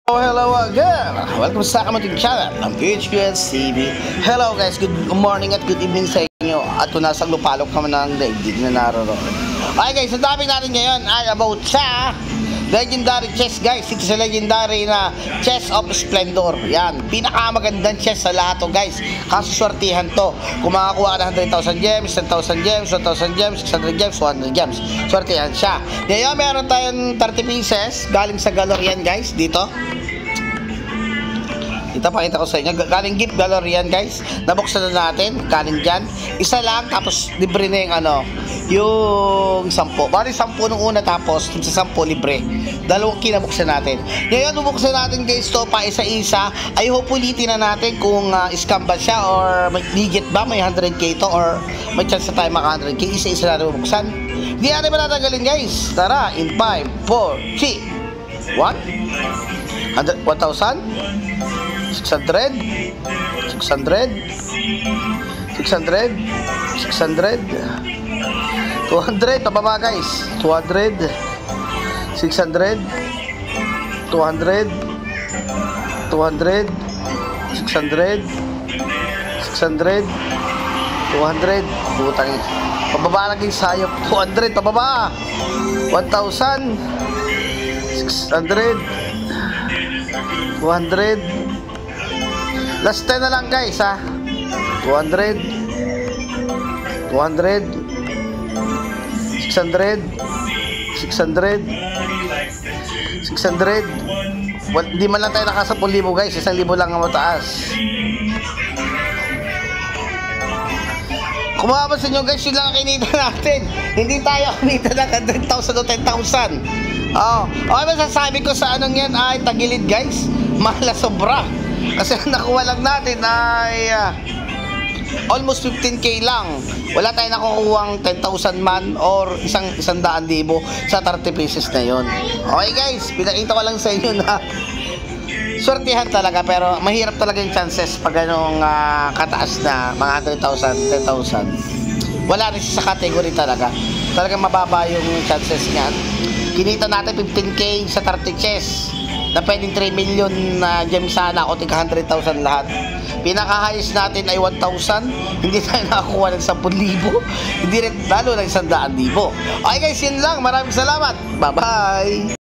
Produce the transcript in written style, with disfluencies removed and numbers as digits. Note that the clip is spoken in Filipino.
Oh, hello again! Welcome sa aking channel, ang PHQS TV. Hello guys, good morning at good evening sa inyo. At kung nasa lupalok naman ng daigdig na naroon. Okay guys, ang topic natin ngayon ay about sa legendary chest guys. Ito sa legendary na Chest of Splendor. Yan, pinakamagandang chest sa lahat to guys. Kasuswertihan to. Kung makakuha ka ng 100,000 gems, 10,000 gems, 1,000 gems, 600 gems, 100 gems, swertihan siya. Ngayon meron tayong 30 pieces galing sa gallery yan guys, dito. Ito, pakita ko sa inyo. Galing gift gallery yan guys. Nabuksan na natin. Galing dyan. Isa lang. Tapos libre na yung 10. Bali 10 nung una. Tapos sa 10 libre. Dalawang kinabuksan natin. Ngayon bubuksan natin guys to pa isa-isa. Ay hopefully na natin kung scam ba siya or may digit ba. May 100k to or may chance na tayo maka 100k. Isa-isa natin bubuksan. Hindi natin matatagalin guys. Tara. In 5, 4, 3, 1. 1,000 600 600 600 600 200 pababa guys 200 600 200 200 600 600 200 putang pababa lagi sayop 200 pababa 1,000 600 200 last 10 na lang guys ha 200 200 600 600 600 di man lang tayo naka 10,000 guys 1,000 lang ang mataas. Kung mapapansin nyo guys, yun lang ang kinita natin. Hindi tayo kinita ng 100,000 o 10,000. Okay, masasabi ko sa anong yan ay tagilid guys, mahal sobra. Kasi nakuha lang natin ay almost 15k lang. Wala tayong nakukuhang 10,000 man or 100,000 sa 30 pieces na yon. Okay guys, pinakita ko lang sa inyo na swertihan talaga, pero mahirap talaga yung chances pag ganong kataas na mga 100,000, 10,000. Wala rin sa category talaga. Talagang mababa yung chances niyan. Kinita natin 15k sa 30 chests na pwedeng 3 million na gems sana o tika 100,000 lahat. Pinaka-highest natin ay 1,000. Hindi tayo nakakuha ng 10,000. Hindi rin lalo ng 100,000. Okay guys, yun lang. Maraming salamat. Bye-bye.